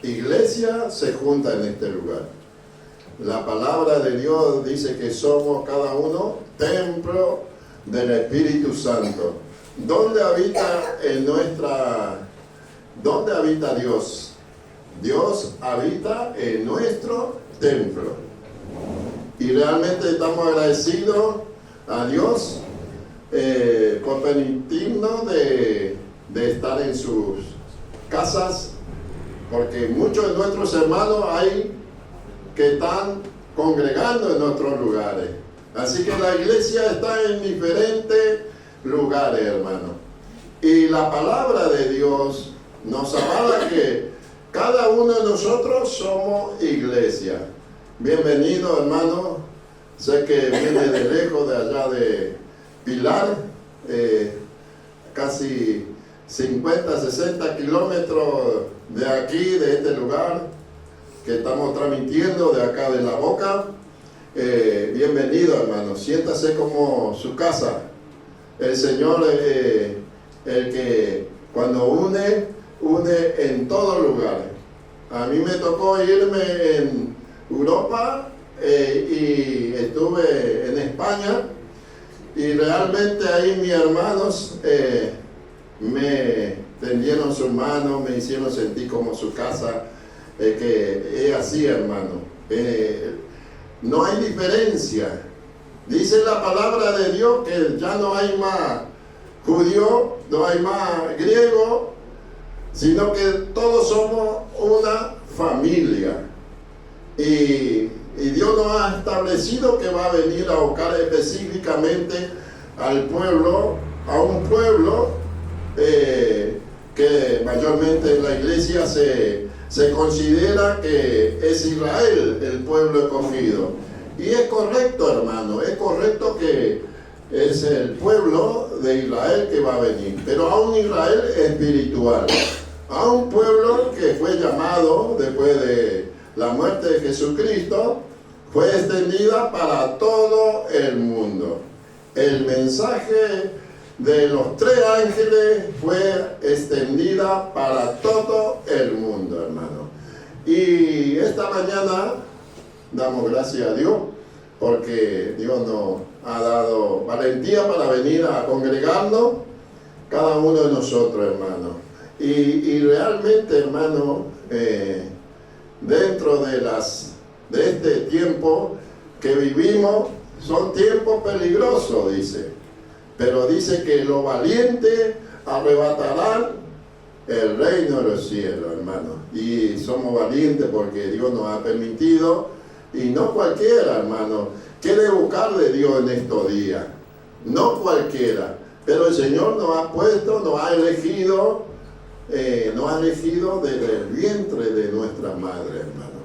Iglesia se junta en este lugar. La palabra de Dios dice que somos cada uno templo del Espíritu Santo. ¿Dónde habita dónde habita Dios? Dios habita en nuestro templo. Y realmente estamos agradecidos a Dios por permitirnos de estar en sus casas, porque muchos de nuestros hermanos hay que están congregando en nuestros lugares. Así que la iglesia está en diferentes lugares, hermano. Y la palabra de Dios nos avala que cada uno de nosotros somos iglesia. Bienvenido, hermano. Sé que viene de lejos, de allá de Pilar, casi 50, 60 kilómetros de aquí, de este lugar que estamos transmitiendo de acá de La Boca. Bienvenido, hermano, siéntase como su casa. El Señor, el que cuando une en todo lugar. A mí me tocó irme en Europa y estuve en España, y realmente ahí mis hermanos me tendieron su mano, me hicieron sentir como su casa, que es así, hermano. No hay diferencia. Dice la palabra de Dios que ya no hay más judío, no hay más griego, sino que todos somos una familia. Y Dios nos ha establecido que va a venir a buscar específicamente al pueblo, a un pueblo que mayormente en la iglesia se considera que es Israel, el pueblo escogido. Y es correcto, hermano, es correcto que es el pueblo de Israel que va a venir, pero a un Israel espiritual, a un pueblo que fue llamado después de la muerte de Jesucristo, fue extendida para todo el mundo. El mensaje de los 3 ángeles fue extendida para todo el mundo, hermano. Y esta mañana damos gracias a Dios porque Dios nos ha dado valentía para venir a congregarnos, cada uno de nosotros, hermano. Y realmente, hermano, dentro de este tiempo que vivimos, son tiempos peligrosos, dice. Pero dice que los valientes arrebatarán el reino de los cielos, hermano. Y somos valientes porque Dios nos ha permitido, y no cualquiera, hermano, quiere buscar de Dios en estos días. No cualquiera. Pero el Señor nos ha puesto, nos ha elegido desde el vientre de nuestra madre, hermano.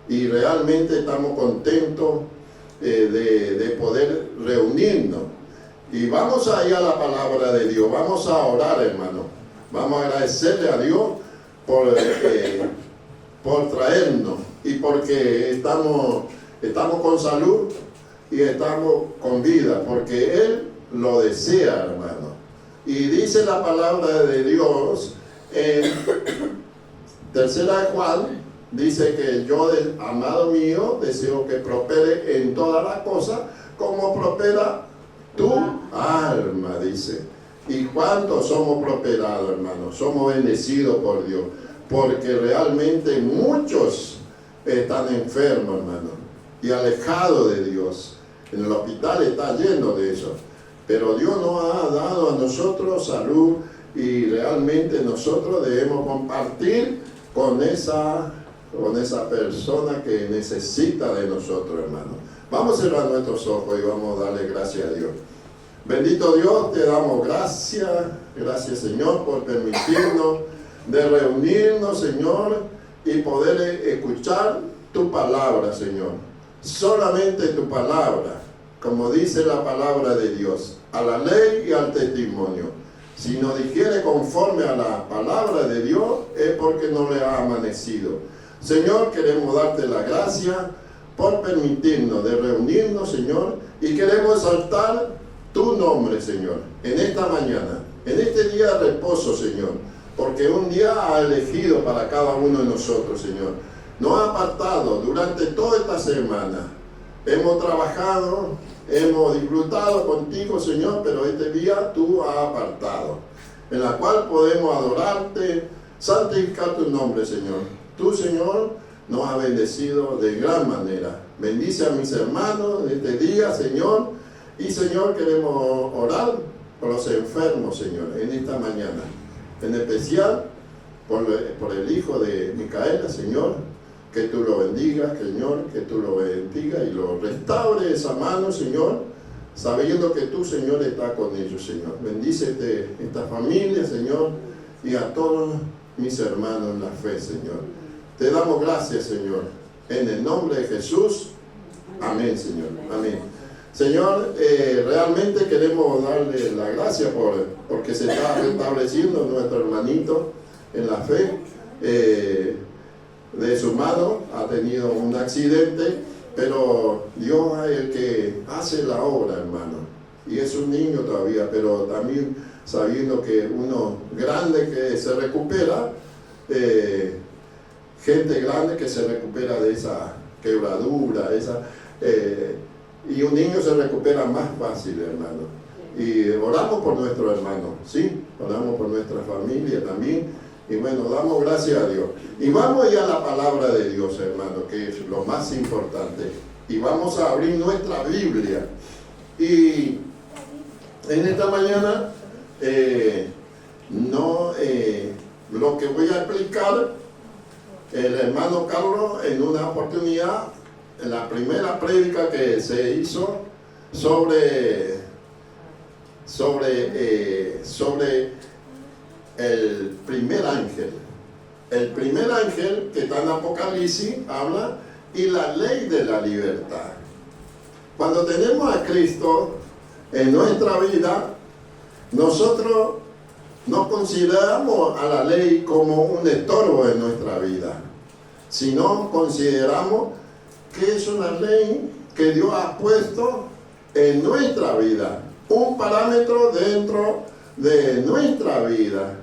Y realmente estamos contentos de poder reunirnos. Y vamos a ir a la palabra de Dios, vamos a orar, hermano. Vamos a agradecerle a Dios por traernos, y porque estamos con salud y estamos con vida, porque Él lo desea, hermano. Y dice la palabra de Dios en 3 de Juan, dice que yo, amado mío, deseo que prospere en todas las cosas como prospera tu alma, dice. ¿Y cuántos somos prosperados, hermano? Somos bendecidos por Dios, porque realmente muchos están enfermos, hermano, y alejados de Dios. En el hospital está lleno de eso, pero Dios nos ha dado a nosotros salud, y realmente nosotros debemos compartir con esa persona que necesita de nosotros, hermano. Vamos a cerrar nuestros ojos y vamos a darle gracias a Dios. Bendito Dios, te damos gracias, Señor, por permitirnos de reunirnos, Señor, y poder escuchar tu palabra, Señor. Solamente tu palabra, como dice la palabra de Dios, a la ley y al testimonio. Si no dijere conforme a la palabra de Dios, es porque no le ha amanecido. Señor, queremos darte la gracia por permitirnos de reunirnos, Señor, y queremos exaltar tu nombre, Señor, en esta mañana, en este día de reposo, Señor, porque un día ha elegido para cada uno de nosotros, Señor. Nos ha apartado durante toda esta semana. Hemos trabajado, hemos disfrutado contigo, Señor, pero este día tú has apartado, en la cual podemos adorarte, santificar tu nombre, Señor. Tú, Señor, nos has bendecido de gran manera. Bendice a mis hermanos en este día, Señor. Y, Señor, queremos orar por los enfermos, Señor, en esta mañana. En especial por el hijo de Micaela, Señor. Que tú lo bendigas, Señor, que tú lo bendigas y lo restaure esa mano, Señor, sabiendo que tú, Señor, estás con ellos, Señor. Bendícete esta familia, Señor, y a todos mis hermanos en la fe, Señor. Te damos gracias, Señor, en el nombre de Jesús. Amén, Señor. Amén. Señor, realmente queremos darle la gracia porque se está restableciendo nuestro hermanito en la fe. De su mano ha tenido un accidente, pero Dios es el que hace la obra, hermano. Y es un niño todavía, pero también sabiendo que uno grande que se recupera, gente grande que se recupera de esa quebradura, y un niño se recupera más fácil, hermano. Y oramos por nuestro hermano, ¿sí? Oramos por nuestra familia también. Y bueno, damos gracias a Dios. Y vamos ya a la palabra de Dios, hermano, que es lo más importante. Y vamos a abrir nuestra Biblia. Y en esta mañana, lo que voy a explicar, el hermano Carlos, en una oportunidad, en la primera prédica que se hizo sobre el primer ángel. El primer ángel que está en Apocalipsis habla y la ley de la libertad. Cuando tenemos a Cristo en nuestra vida, nosotros no consideramos a la ley como un estorbo en nuestra vida, sino consideramos que es una ley que Dios ha puesto en nuestra vida, un parámetro dentro de nuestra vida.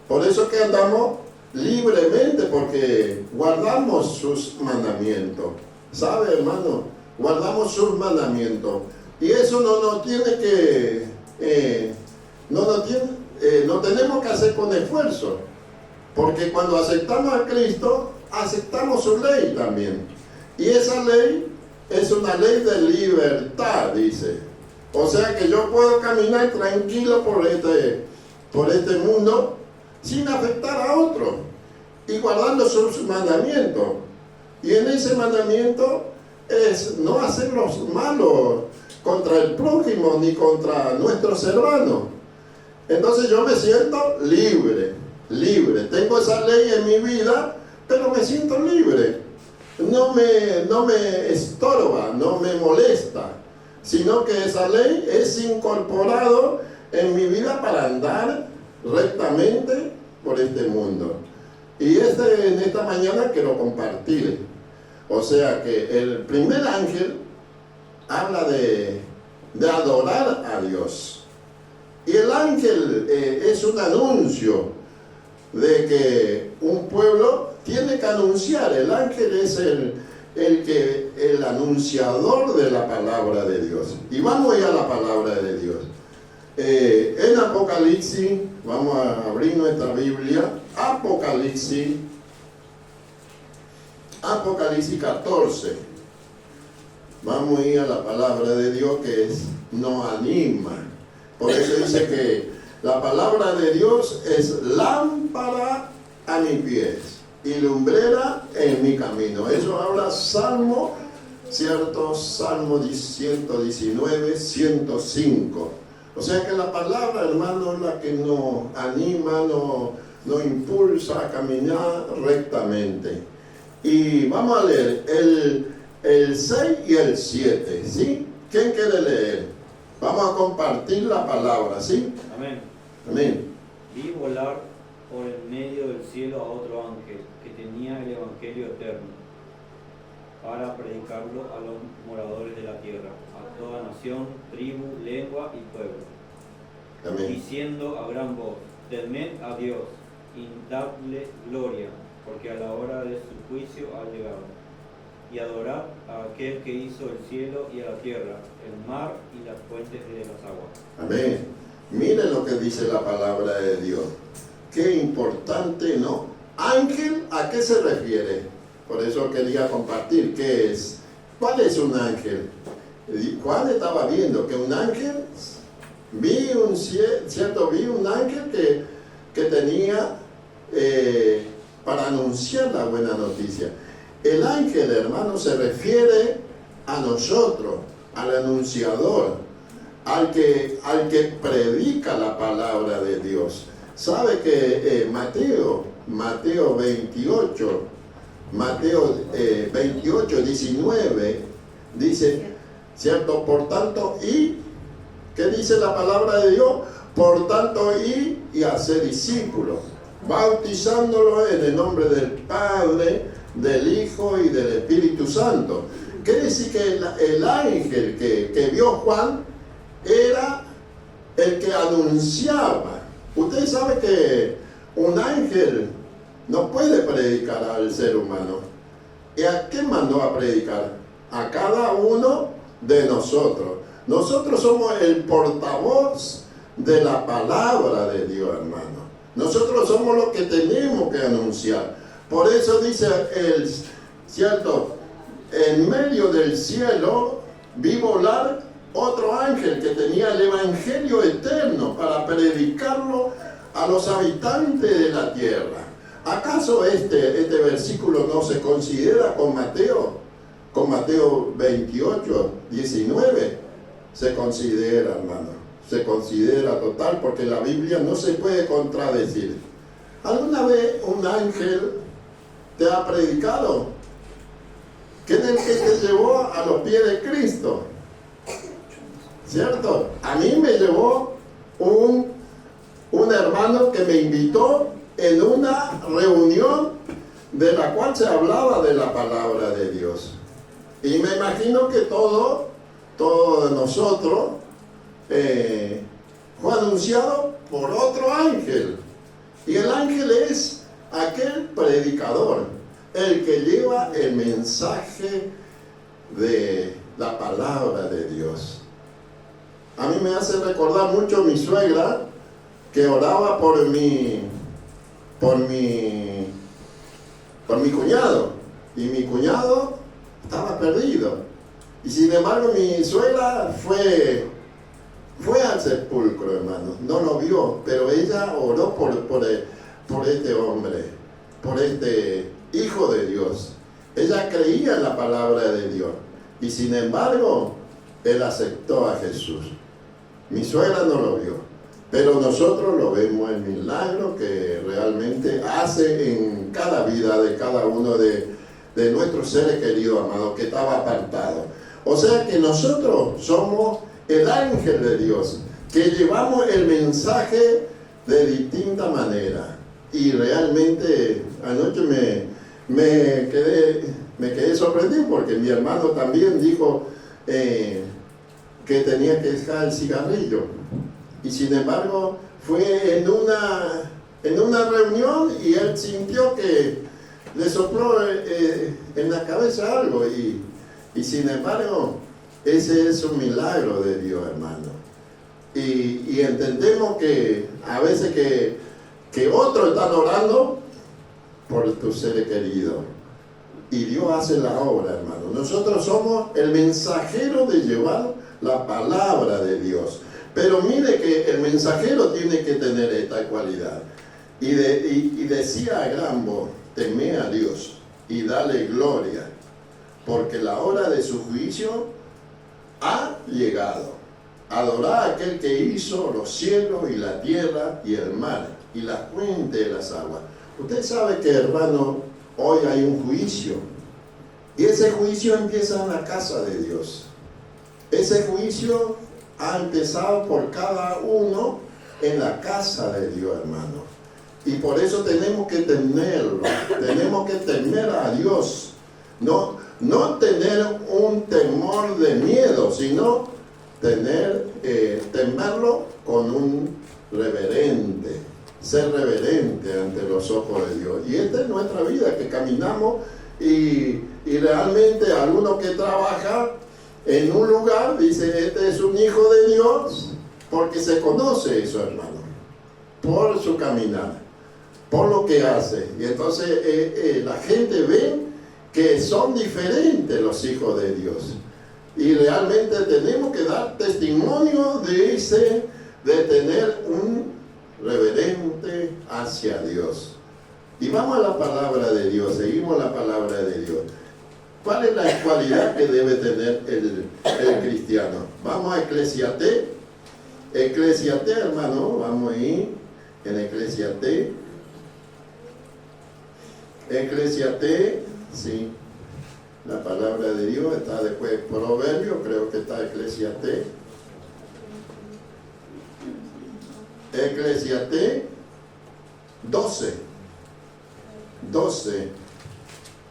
Por eso que andamos libremente, porque guardamos sus mandamientos. ¿Sabe, hermano? Guardamos sus mandamientos. Y eso no nos tiene que, no tenemos que hacer con esfuerzo. Porque cuando aceptamos a Cristo, aceptamos su ley también. Y esa ley es una ley de libertad, dice. O sea que yo puedo caminar tranquilo por este mundo sin afectar a otro y guardando sus mandamientos. Y en ese mandamiento es no hacer los malos contra el prójimo ni contra nuestros hermanos. Entonces yo me siento libre. Tengo esa ley en mi vida, pero me siento libre. No me estorba, no me molesta, sino que esa ley es incorporado en mi vida para andar rectamente por este mundo. Y en esta mañana quiero compartir. O sea que el primer ángel habla de adorar a Dios. Y el ángel es un anuncio de que un pueblo tiene que anunciar. El ángel es el anunciador de la palabra de Dios. Y vamos ya a la palabra de Dios. En Apocalipsis, vamos a abrir nuestra Biblia, Apocalipsis 14. Vamos a ir a la palabra de Dios que nos anima. Por eso dice que la palabra de Dios es lámpara a mis pies y lumbrera en mi camino. Eso habla Salmo, ¿cierto? Salmo 119, 105. O sea que la palabra, hermano, es la que nos anima, nos impulsa a caminar rectamente. Y vamos a leer el 6 y el 7, ¿sí? ¿Quién quiere leer? Vamos a compartir la palabra, ¿sí? Amén. Amén. Vi volar por el medio del cielo a otro ángel que tenía el evangelio eterno para predicarlo a los moradores de la tierra, a toda nación, tribu, lengua y pueblo. Amén. Diciendo a gran voz: temed a Dios dadle gloria, porque a la hora de su juicio ha llegado. Y adorad a aquel que hizo el cielo y a la tierra, el mar y las fuentes de las aguas. Amén. Miren lo que dice la palabra de Dios. Qué importante, ¿no? Ángel, ¿a qué se refiere? Por eso quería compartir qué es. ¿Cuál es un ángel? Juan estaba viendo que un ángel, vi un ángel que tenía para anunciar la buena noticia. El ángel, hermano, se refiere a nosotros, al anunciador, al que predica la palabra de Dios. ¿Sabe que Mateo 28, 19, dice, ¿cierto? Por tanto, ¿qué dice la palabra de Dios? Por tanto, y hacer discípulos, bautizándolo en el nombre del Padre, del Hijo y del Espíritu Santo. Quiere decir que el ángel que vio Juan era el que anunciaba. Usted sabe que un ángel no puede predicar al ser humano. ¿Y a quién mandó a predicar? A cada uno de nosotros. Nosotros somos el portavoz de la palabra de Dios, hermano. Nosotros somos los que tenemos que anunciar. Por eso dice ¿cierto? En medio del cielo vi volar otro ángel que tenía el evangelio eterno para predicarlo a los habitantes de la tierra. ¿Acaso este versículo no se considera con Mateo 28, 19? Se considera, hermano. Se considera total, porque la Biblia no se puede contradecir. ¿Alguna vez un ángel te ha predicado? ¿Quién es el que te llevó a los pies de Cristo? ¿Cierto? A mí me llevó un hermano que me invitó en una reunión de la cual se hablaba de la palabra de Dios. Y me imagino que todo de nosotros fue anunciado por otro ángel. Y el ángel es aquel predicador, el que lleva el mensaje de la palabra de Dios. A mí me hace recordar mucho mi suegra, que oraba por mi cuñado, y mi cuñado estaba perdido, y sin embargo mi suegra fue al sepulcro, hermano, no lo vio, pero ella oró por este hombre, por este hijo de Dios. Ella creía en la palabra de Dios, y sin embargo él aceptó a Jesús. Mi suegra no lo vio, pero nosotros lo vemos, el milagro que realmente hace en cada vida de cada uno de nuestros seres queridos, amados, que estaba apartado. O sea que nosotros somos el ángel de Dios, que llevamos el mensaje de distinta manera. Y realmente anoche me quedé sorprendido, porque mi hermano también dijo que tenía que dejar el cigarrillo. Y sin embargo fue en una reunión y él sintió que le sopló en la cabeza algo, y sin embargo ese es un milagro de Dios, hermano. Y entendemos que a veces que otros están orando por tus seres queridos, y Dios hace la obra, hermano. Nosotros somos el mensajero de llevar la palabra de Dios. Pero mire que el mensajero tiene que tener esta cualidad. Y decía a gran voz: temé a Dios y dale gloria, porque la hora de su juicio ha llegado. Adorad a aquel que hizo los cielos y la tierra y el mar y las fuentes de las aguas. Usted sabe que, hermano, hoy hay un juicio, y ese juicio empieza en la casa de Dios. Ese juicio ha empezado por cada uno en la casa de Dios, hermano. Y por eso tenemos que temerlo, tenemos que temer a Dios. No tener un temor de miedo, sino temerlo con un reverente, ser reverente ante los ojos de Dios. Y esta es nuestra vida, que caminamos y realmente alguno que trabaja en un lugar dice, este es un hijo de Dios, porque se conoce eso, hermano, por su caminar, por lo que hace. Y entonces la gente ve que son diferentes los hijos de Dios. Y realmente tenemos que dar testimonio de tener un reverente hacia Dios. Y vamos a la palabra de Dios, seguimos la palabra de Dios. ¿Cuál es la cualidad que debe tener el cristiano? Vamos a Eclesiastés. Eclesiastés, hermano, vamos ahí en Eclesiastés. Eclesiastés, sí. La palabra de Dios está después de Proverbios, creo que está Eclesiastés. Eclesiastés 12.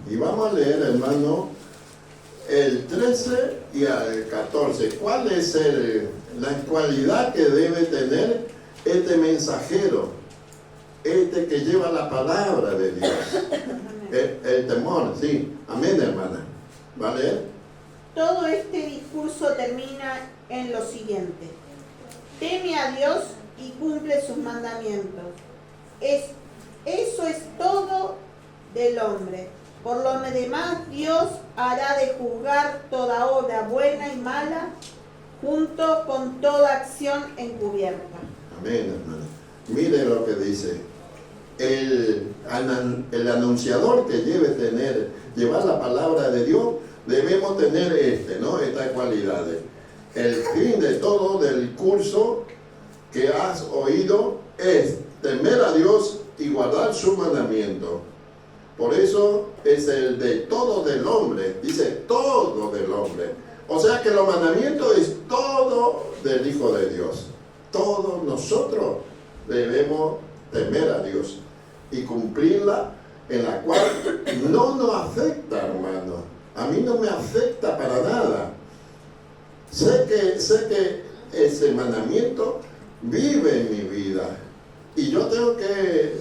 Y vamos a leer, hermano, el 13 y al 14. ¿Cuál es la cualidad que debe tener este mensajero? Este que lleva la palabra de Dios. El temor, sí. Amén, hermana. ¿Vale? Todo este discurso termina en lo siguiente: teme a Dios y cumple sus mandamientos. Eso es todo del hombre. Por lo demás, Dios hará de juzgar toda obra buena y mala, junto con toda acción encubierta. Amén, hermana. Mire lo que dice. El anunciador que llevar la palabra de Dios, debemos tener estas cualidades. El fin de todo del curso que has oído es temer a Dios y guardar su mandamiento. Por eso es el de todo del hombre, dice todo del hombre. O sea que los mandamientos es todo del Hijo de Dios. Todos nosotros debemos temer a Dios y cumplirla, en la cual no nos afecta, hermano. A mí no me afecta para nada. Sé que ese mandamiento vive en mi vida y yo tengo que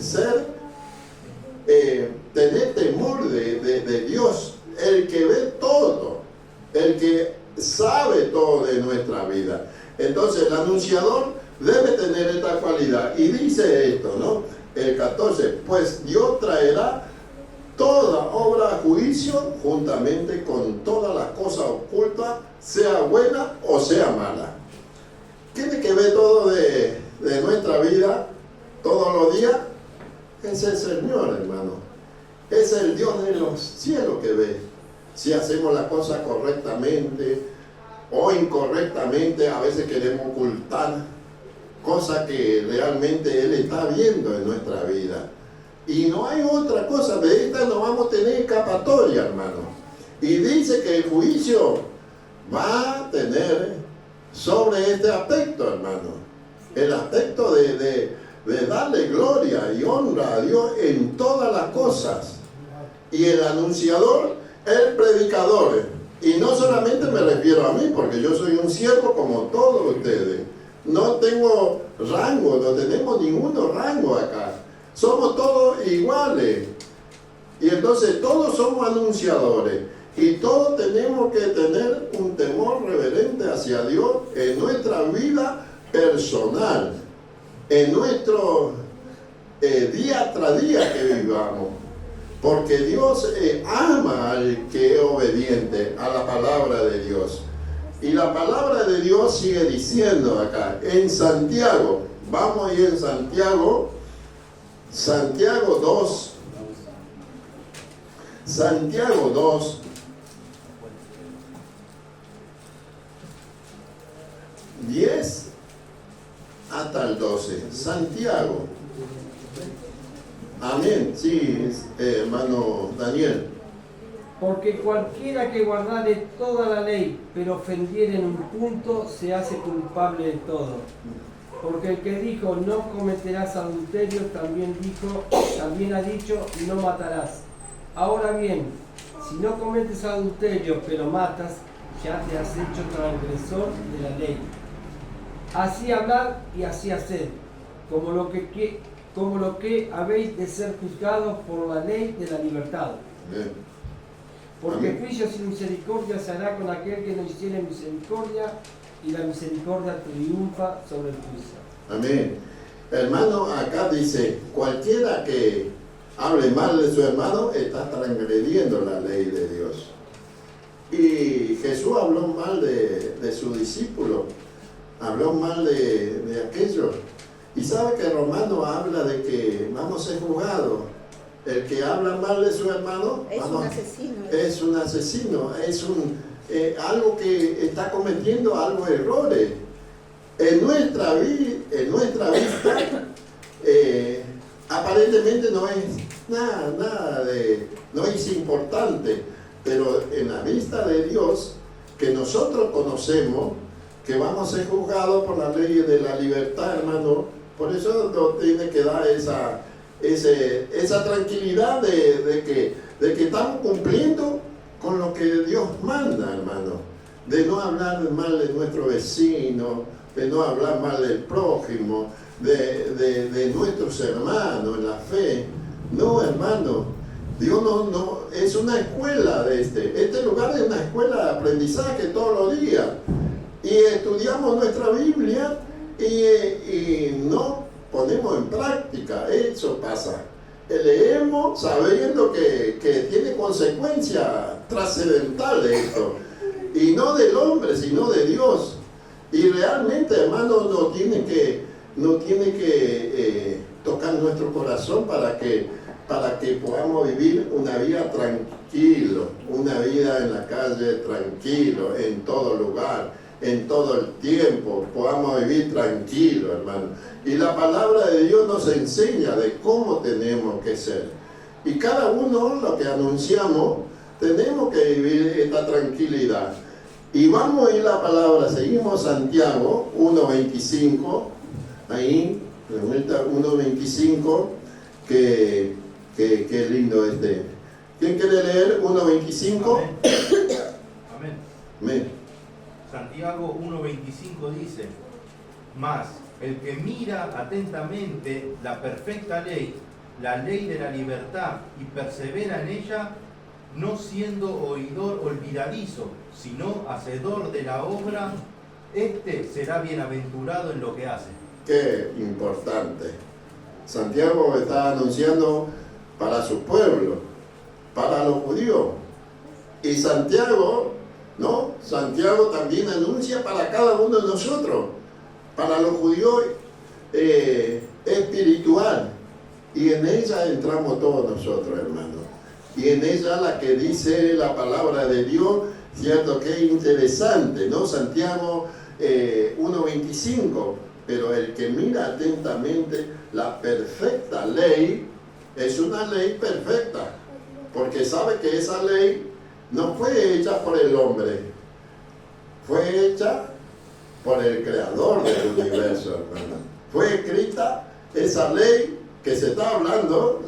tener temor de Dios, el que ve todo, el que sabe todo de nuestra vida. Entonces el anunciador debe tener esta cualidad y dice esto, ¿no? El 14, pues Dios traerá toda obra a juicio juntamente con todas las cosas ocultas, sea buena o sea mala. Tiene que ver todo de nuestra vida todos los días. Es el Señor, hermano. Es el Dios de los cielos que ve. Si hacemos la cosa correctamente o incorrectamente, a veces queremos ocultar cosas que realmente Él está viendo en nuestra vida. Y no hay otra cosa, de esta no vamos a tener escapatoria, hermano. Y dice que el juicio va a tener sobre este aspecto, hermano. El aspecto de darle gloria y honra a Dios en todas las cosas. Y el anunciador, el predicador. Y no solamente me refiero a mí, porque yo soy un siervo como todos ustedes. No tengo rango, no tenemos ninguno rango acá. Somos todos iguales. Y entonces todos somos anunciadores. Y todos tenemos que tener un temor reverente hacia Dios en nuestra vida personal, en nuestro día tras día que vivamos. Porque Dios ama al que es obediente a la palabra de Dios. Y la palabra de Dios sigue diciendo acá, en Santiago, vamos a ir en Santiago 2, Santiago 2, 10 hasta el 12, Santiago. Amén, sí, hermano Daniel. Porque cualquiera que guardare toda la ley, pero ofendiere en un punto, se hace culpable de todo. Porque el que dijo, no cometerás adulterio, también ha dicho, no matarás. Ahora bien, si no cometes adulterio, pero matas, ya te has hecho transgresor de la ley. Así hablar y así hacer, como como lo que habéis de ser juzgados por la ley de la libertad. Amén. Porque Amén. juicio sin misericordia se hará con aquel que no hiciere misericordia, y la misericordia triunfa sobre el juicio. Amén. Hermano, acá dice, cualquiera que hable mal de su hermano está transgrediendo la ley de Dios. Y Jesús habló mal de su discípulo, habló mal de aquello. Y sabe que Romano habla de que vamos a ser juzgados. El que habla mal de su hermano Es un asesino. es un asesino, es algo que está cometiendo algo errores. En nuestra vista, aparentemente no es no es importante, pero en la vista de Dios, que nosotros conocemos, que vamos a ser juzgados por las leyes de la libertad, hermano, por eso nos tiene que dar esa tranquilidad de que estamos cumpliendo con lo que Dios manda, hermano, de no hablar mal de nuestro vecino, de no hablar mal del prójimo, de nuestros hermanos en la fe. No, hermano, Dios no es una escuela de este lugar es una escuela de aprendizaje todos los días, y estudiamos nuestra Biblia y no ponemos en práctica. Eso pasa. Leemos sabiendo que tiene consecuencias trascendentales esto, y no del hombre, sino de Dios. Y realmente, hermano, no tiene que tocar nuestro corazón para que podamos vivir una vida tranquilo, una vida en la calle tranquilo, en todo lugar, en todo el tiempo, podamos vivir tranquilo, hermano. Y la palabra de Dios nos enseña de cómo tenemos que ser. Y cada uno, lo que anunciamos, tenemos que vivir esta tranquilidad. Y vamos a ir a la palabra, seguimos Santiago 1.25, ahí, 1.25, que lindo este. ¿Quién quiere leer 1.25? Amén. Amén. Amén. Santiago 1.25 dice: mas el que mira atentamente la perfecta ley, la ley de la libertad, y persevera en ella, no siendo oidor olvidadizo, sino hacedor de la obra, este será bienaventurado en lo que hace. Qué importante. Santiago está anunciando para su pueblo, para los judíos. Y Santiago también anuncia para cada uno de nosotros, para los judíos espiritual. Y en ella entramos todos nosotros, hermanos. Y en ella la que dice la palabra de Dios, cierto que es interesante, ¿no? Santiago 1.25, pero el que mira atentamente la perfecta ley, es una ley perfecta, porque sabe que esa ley no fue hecha por el hombre, fue hecha por el creador del universo, hermano. Fue escrita esa ley que se está hablando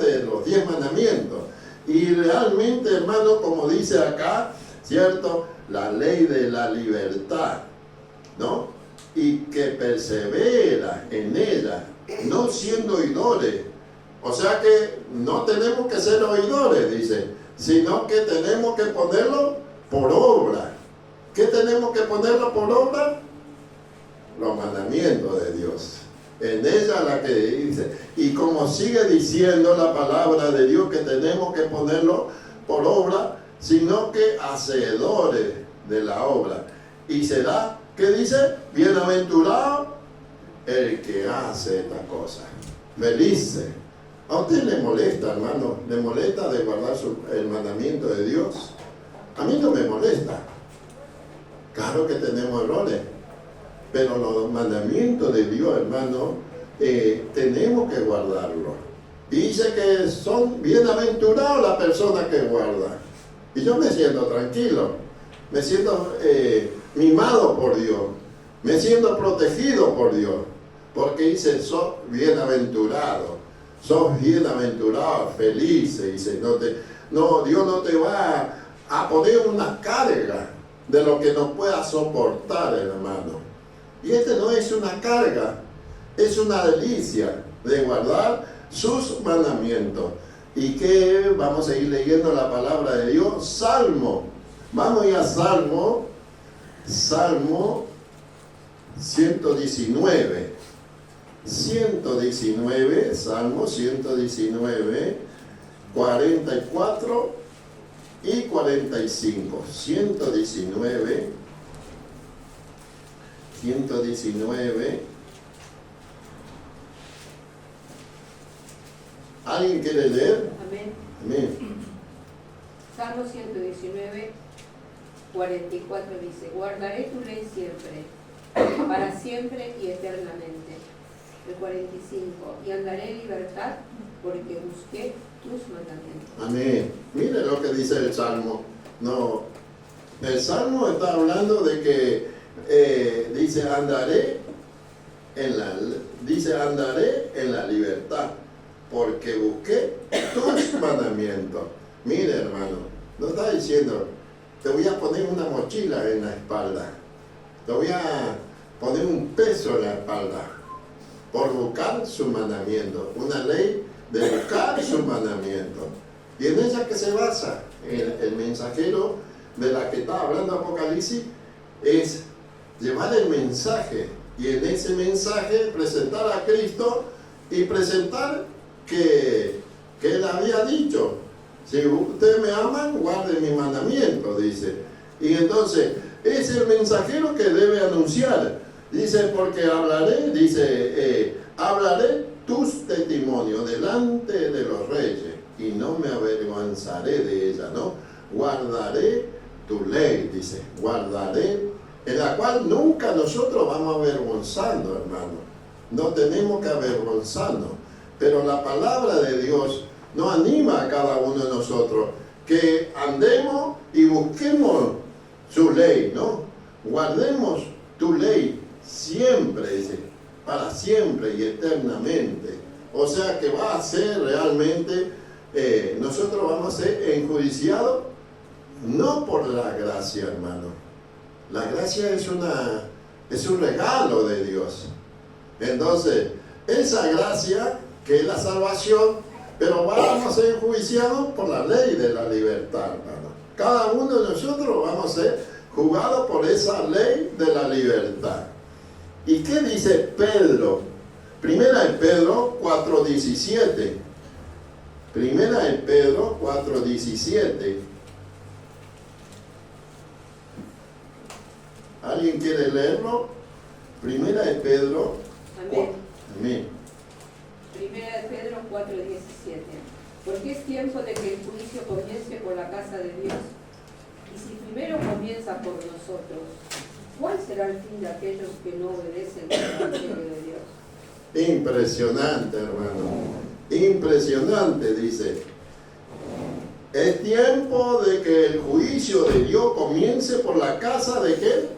de los 10 mandamientos. Y realmente, hermano, como dice acá, ¿cierto? La ley de la libertad, ¿no? Y que persevera en ella, no siendo oidores. O sea que no tenemos que ser oidores, dice, sino que tenemos que ponerlo por obra. ¿Qué tenemos que ponerlo por obra? Los mandamientos de Dios. En ella la que dice, y como sigue diciendo la palabra de Dios, que tenemos que ponerlo por obra, sino que hacedores de la obra. Y será, ¿qué dice? Bienaventurado el que hace esta cosa. Felices. ¿A usted le molesta, hermano? ¿Le molesta de guardar el mandamiento de Dios? A mí no me molesta. Claro que tenemos errores, pero los mandamientos de Dios, hermano, tenemos que guardarlos. Dice que son bienaventurados las personas que guardan. Y yo me siento tranquilo, me siento mimado por Dios, me siento protegido por Dios, porque dice, sos bienaventurado. Sos bienaventurado, felices, dice, Dios no te va a poner una carga de lo que no puedas soportar, hermano. Y no es una carga, es una delicia. de guardar sus mandamientos. ¿Y qué? Vamos a ir leyendo la palabra de Dios. Salmo. Vamos a ir a Salmo 119. 119, Salmo 119, 44 y 45. 119. ¿Alguien quiere leer? Amén. Amén. Salmo 119, 44 dice: guardaré tu ley siempre, para siempre y eternamente. El 45: y andaré en libertad, porque busqué tus mandamientos. Amén. Mire lo que dice el Salmo. No, el Salmo está hablando de que dice andaré en la libertad, porque busqué tus mandamientos. Mire, hermano, no está diciendo te voy a poner una mochila en la espalda, te voy a poner un peso en la espalda por buscar su mandamiento, una ley de buscar su mandamiento. Y en ella que se basa el mensajero de la que está hablando Apocalipsis, es llevar el mensaje y en ese mensaje presentar a Cristo y presentar que Él había dicho: si ustedes me aman, guarden mi mandamiento, dice. Y entonces es el mensajero que debe anunciar. Dice, porque hablaré, hablaré tus testimonios delante de los reyes y no me avergonzaré de ella, ¿no? Guardaré tu ley, dice, guardaré, en la cual nunca nosotros vamos avergonzando, hermano. No tenemos que avergonzarnos. Pero la palabra de Dios nos anima a cada uno de nosotros que andemos y busquemos su ley, ¿no? Guardemos tu ley siempre, dice, para siempre y eternamente. O sea que va a ser realmente, nosotros vamos a ser enjuiciados no por la gracia, hermano. La gracia es un regalo de Dios. Entonces, esa gracia que es la salvación, pero vamos a ser enjuiciados por la ley de la libertad, hermano. Cada uno de nosotros vamos a ser juzgados por esa ley de la libertad. ¿Y qué dice Pedro? Primera de Pedro 4:17. Primera de Pedro 4:17. ¿Alguien quiere leerlo? Primera de Pedro. Amén. Amén. Primera de Pedro 4:17. Porque es tiempo de que el juicio comience por la casa de Dios. Y si primero comienza por nosotros, ¿cuál será el fin de aquellos que no obedecen al Evangelio de Dios? Impresionante, hermano. Impresionante, dice. Es tiempo de que el juicio de Dios comience por la casa de ¿qué?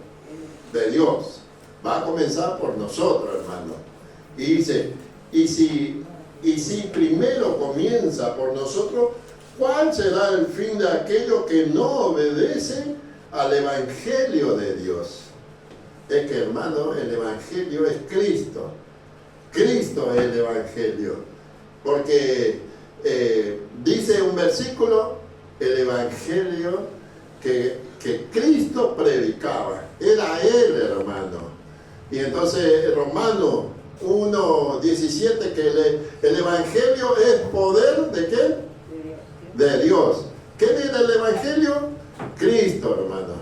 De Dios. Va a comenzar por nosotros, hermano. Y dice, y si primero comienza por nosotros, ¿cuál será el fin de aquellos que no obedecen al Evangelio de Dios? Es que, hermano, el Evangelio es Cristo. Cristo es el Evangelio. Porque dice un versículo, el Evangelio que Cristo predicaba. Era Él, hermano. Y entonces, Romanos 1:17, que el Evangelio es poder ¿de qué? De Dios. ¿Qué era el Evangelio? Cristo, hermano.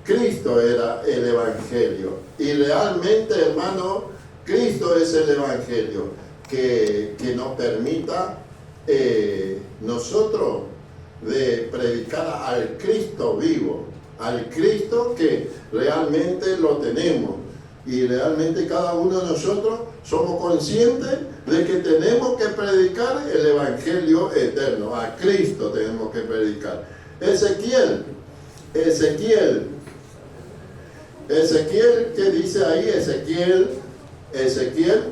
Cristo era el Evangelio. Y realmente, hermano, Cristo es el Evangelio que nos permita nosotros de predicar al Cristo vivo, al Cristo que realmente lo tenemos. Y realmente cada uno de nosotros somos conscientes de que tenemos que predicar el Evangelio eterno. A Cristo tenemos que predicar. Ezequiel, ¿qué dice ahí? Ezequiel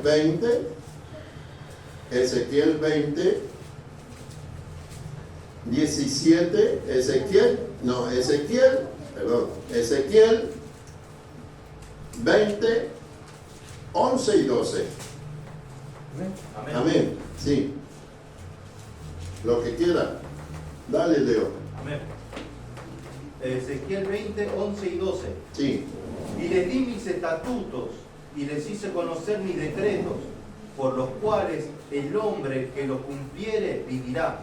20, 17, Ezequiel 20, 11 y 12. Amén. Amén. Amén. Sí. Lo que quiera. Dale, Leo. Amén. Ezequiel 20, 11 y 12. Sí. Y les di mis estatutos y les hice conocer mis decretos, por los cuales el hombre que los cumpliere vivirá.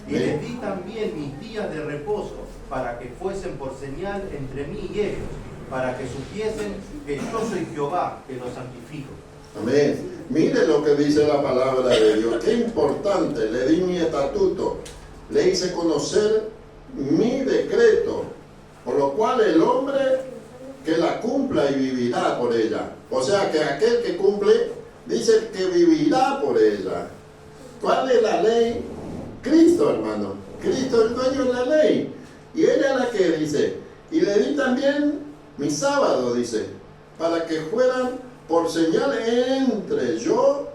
Y les di también mis días de reposo, para que fuesen por señal entre mí y ellos, para que supiesen que yo soy Jehová, que los santifico. Amén. Mire lo que dice la palabra de Dios. Qué importante. Le di mi estatuto. Le hice conocer mi decreto, por lo cual el hombre que la cumpla y vivirá por ella. O sea que aquel que cumple, dice que vivirá por ella. ¿Cuál es la ley? Cristo, hermano. Cristo es el dueño de la ley. Y ella es la que dice, y le di también mi sábado, dice, para que fueran por señal entre yo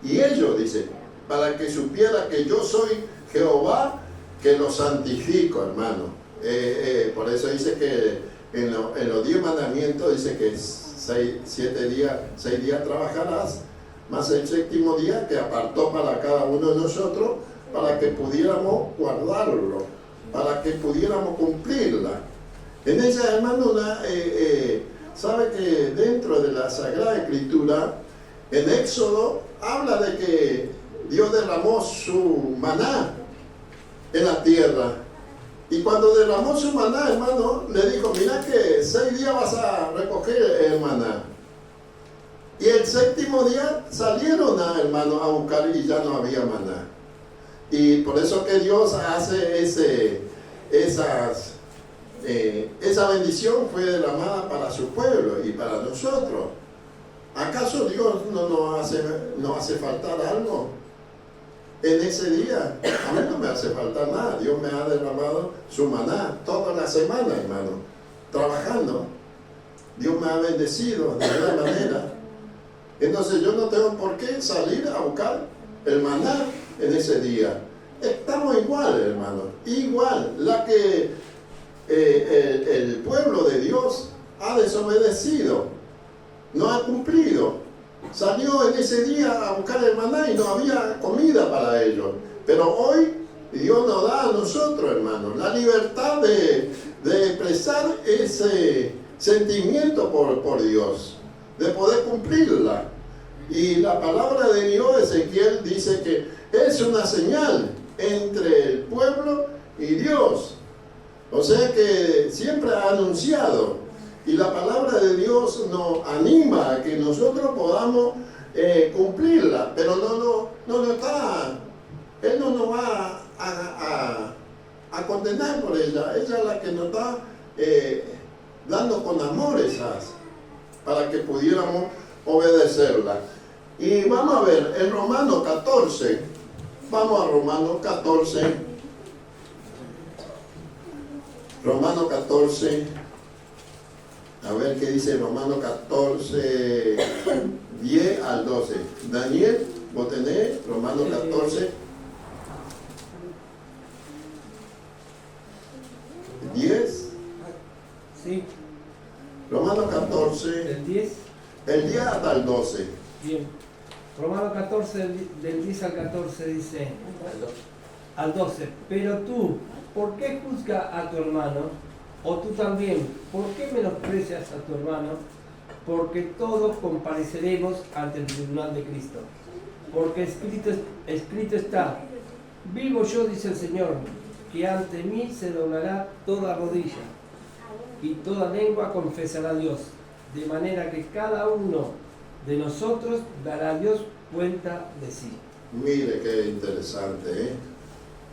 y ellos, dice, para que supiera que yo soy Jehová, que los santifico, hermano. Por eso dice que en los 10 mandamientos dice que 6 días trabajarás, más el séptimo día que apartó para cada uno de nosotros, para que pudiéramos guardarlo, para que pudiéramos cumplirla. En esa, hermano, sabe que dentro de la Sagrada Escritura, en Éxodo, habla de que Dios derramó su maná en la tierra. Y cuando derramó su maná, hermano, le dijo, mira que 6 días vas a recoger el maná. Y el séptimo día salieron, hermano, a buscar y ya no había maná. Y por eso que Dios hace esa bendición fue derramada para su pueblo y para nosotros. ¿Acaso Dios no nos hace faltar algo en ese día? A mí no me hace faltar nada. Dios me ha derramado su maná toda la semana, hermano, trabajando. Dios me ha bendecido de alguna manera. Entonces yo no tengo por qué salir a buscar el maná en ese día. Estamos igual, hermano, igual. El pueblo de Dios ha desobedecido, no ha cumplido. Salió en ese día a buscar el maná y no había comida para ellos. Pero hoy Dios nos da a nosotros, hermano, la libertad de expresar ese sentimiento por Dios, de poder cumplirla. Y la palabra de Dios, Ezequiel, dice que es una señal entre el pueblo y Dios. O sea que siempre ha anunciado. Y la palabra de Dios nos anima a que nosotros podamos cumplirla. Pero Él no nos va a condenar por ella. Ella es la que nos está dando con amor para que pudiéramos obedecerla. Y vamos a ver, en Romanos 14, vamos a Romanos 14, Romanos 14, a ver qué dice Romanos 14, 10 al 12. Daniel, vos tenés Romanos 14, 10. Sí. Romanos 14, ¿El 10? el 10 hasta el 12. Bien. Romanos 14, del 10 al 14 dice, al 12, pero tú, ¿por qué juzgas a tu hermano? O tú también, ¿por qué menosprecias a tu hermano? Porque todos compareceremos ante el tribunal de Cristo. Porque escrito está, vivo yo, dice el Señor, que ante mí se doblará toda rodilla y toda lengua confesará a Dios, de manera que cada uno de nosotros dará a Dios cuenta de sí. Mire qué interesante,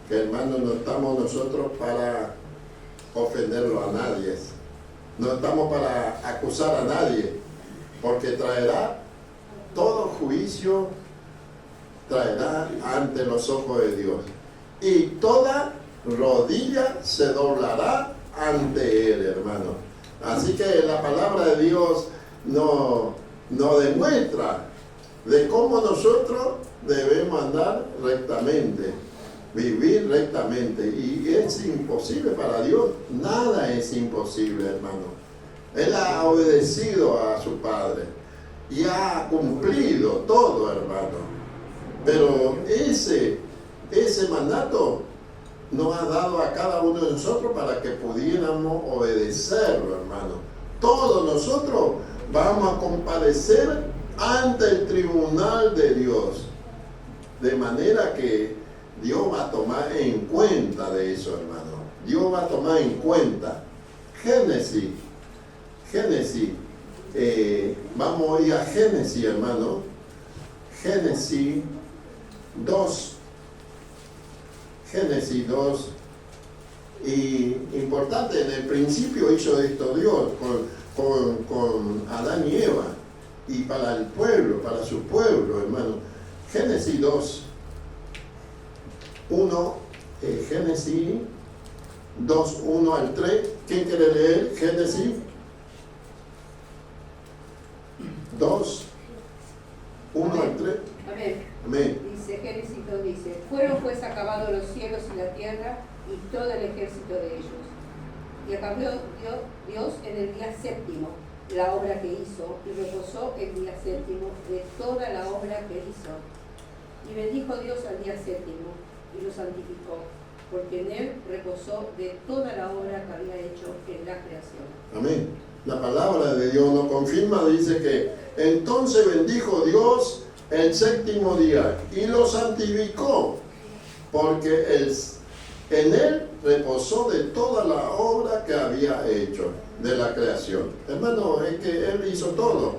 que hermano, no estamos nosotros para ofenderlo a nadie, no estamos para acusar a nadie, porque traerá todo juicio, traerá ante los ojos de Dios, y toda rodilla se doblará ante Él, hermano. Así que la palabra de Dios nos demuestra de cómo nosotros debemos andar rectamente, vivir rectamente. Y es imposible para Dios, nada es imposible, hermano. Él ha obedecido a su Padre y ha cumplido todo, hermano. Pero ese mandato nos ha dado a cada uno de nosotros para que pudiéramos obedecerlo, hermano. Todos nosotros vamos a comparecer ante el tribunal de Dios. De manera que Dios va a tomar en cuenta de eso, hermano. Dios va a tomar en cuenta. Génesis. Vamos a ir a Génesis, hermano. Génesis 2. Génesis 2. Y importante, en el principio hizo esto Dios con Adán y Eva. Y para el pueblo, para su pueblo, hermano. Génesis 2. 1. Génesis 2, 1 al 3. ¿Quién quiere leer? Génesis 2, 1 al 3. Amén. Amén. Dice, Génesis 2 dice, fueron pues acabados los cielos y la tierra y todo el ejército de ellos. Y acabó Dios en el día séptimo la obra que hizo, y reposó el día séptimo de toda la obra que hizo. Y bendijo Dios al día séptimo, y lo santificó, porque en él reposó de toda la obra que había hecho en la creación. Amén. La palabra de Dios nos confirma, dice que entonces bendijo Dios el séptimo día y lo santificó, porque en él reposó de toda la obra que había hecho de la creación. Hermano, es que él hizo todo.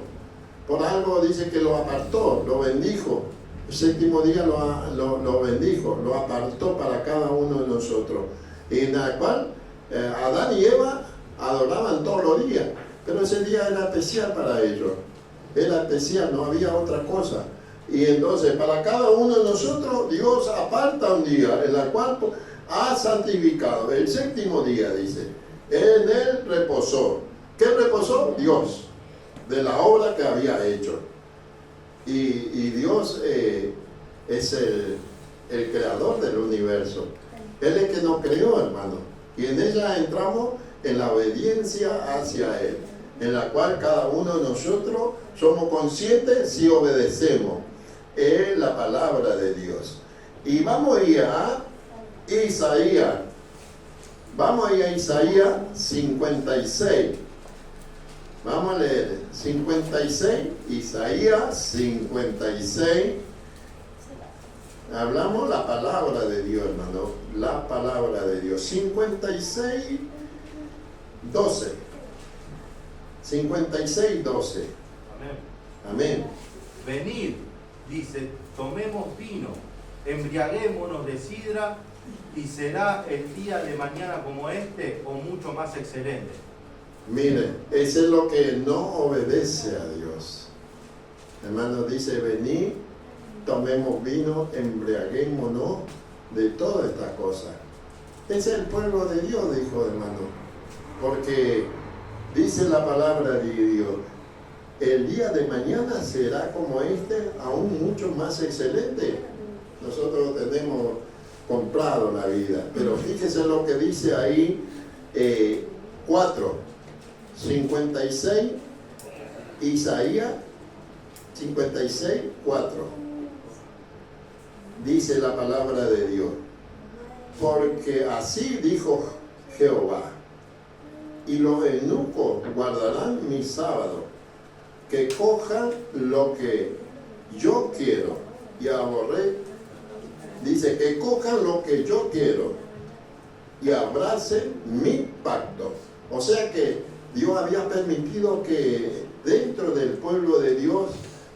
Por algo dice que lo apartó, lo bendijo. El séptimo día lo bendijo, lo apartó para cada uno de nosotros. Y en la cual Adán y Eva adoraban todos los días, pero ese día era especial para ellos. Era especial, no había otra cosa. Y entonces para cada uno de nosotros Dios aparta un día en la cual ha santificado. El séptimo día dice, en él reposó. ¿Qué reposó? Dios, de la obra que había hecho. Y Dios es el creador del universo. Él es el que nos creó, hermano. Y en ella entramos en la obediencia hacia Él, en la cual cada uno de nosotros somos conscientes si obedecemos. Es la palabra de Dios. Y vamos a ir a Isaías. Vamos a ir a Isaías 56. Vamos a leer 56, Isaías 56. Hablamos la palabra de Dios, hermano. La palabra de Dios. 56, 12. 56, 12. Amén. Amén. Venid, dice, tomemos vino, embriaguémonos de sidra, y será el día de mañana como este o mucho más excelente. Mire, eso es lo que no obedece a Dios. Hermano, dice, venid, tomemos vino, embriaguémonos de todas estas cosas. Es el pueblo de Dios, dijo, hermano. Porque dice la palabra de Dios, el día de mañana será como este, aún mucho más excelente. Nosotros tenemos comprado la vida, pero fíjese lo que dice ahí 4. 56, Isaías 56, 4. Dice la palabra de Dios, porque así dijo Jehová, y los eunucos guardarán mi sábado, que cojan lo que yo quiero y aborré. Dice que cojan lo que yo quiero y abracen mi pacto. O sea que Dios había permitido que dentro del pueblo de Dios